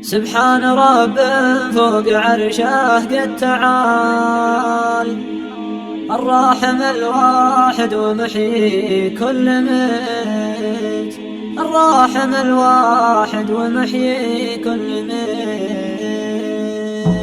سبحان رب فوق عرشه قد تعال، الراحم الواحد ومحيي كل ميت، الراحم الواحد ومحيي كل ميت.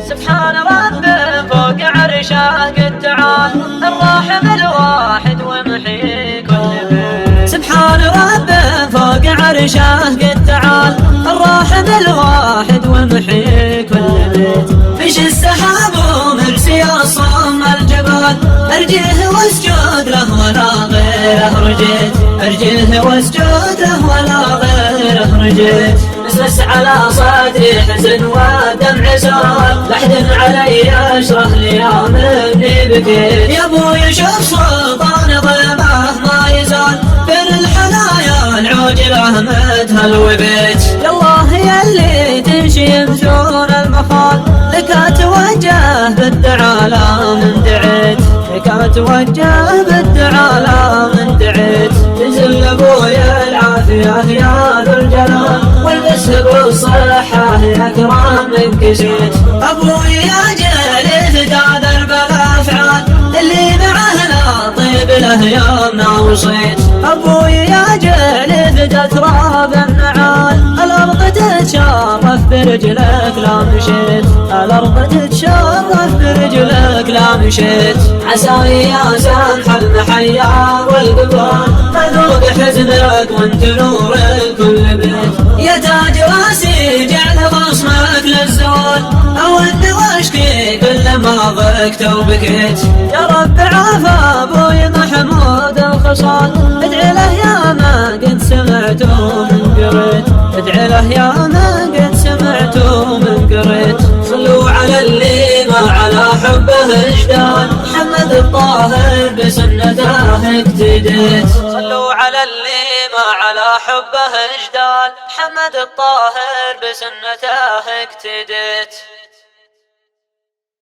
سبحان رب فوق عرشه قد تعال، الراحم الواحد ومحيي كل ميت. سبحان رب فوق عرشه قد تعال، الراحم الواحد ومحيي كل بيت. فيش السحاب ومرسي صم الجبال، ارجيه واسجد له ولا غيره رجيت، ارجيه واسجد له ولا غيره رجيت. مسمس على صدري حزن ودمع سال، لحد علي اشرح ليوم اني بكيت. يا ابوي شوف سلطان ظلمه ما يزال، بين الحنايا العوجله متهل وبيت. يا الله يلي تمشي بزور المخال، لك اتوجه بالدعالى من دعيت، لك اتوجه بالدعالى من دعيت. تنزل ابويا العافيه يا ذو الجلال، والبس بالصحه يا اكرم من كسيت. ابوي يا جلي فدا درب الافعال، اللي معه لا طيب له يومنا وصيت. ابوي يا جلي فدا تراب النعال، الارض تتشرف برجلك لا مشيت، الارض تتشرف برجلك لا مشيت. عساي يا سمح المحيا والقبال، اذوق حزنك وانت نور الكل بيت. يا تاج راسي جعل خصمك للزوال، او اني واشكي كل ما ضقت وبكيت. يا رب عافى ابوي محمود الخصال، ادعي له يا ما قد سمعته من قريت، ادعي له يا ما قد سمعته من قريت. صلوا على اللي ما على حبه اجدال، محمد الطاهر بسنته اقتديت. صلوا على اللي ما على حبه اجدال، محمد الطاهر بسنته اقتديت.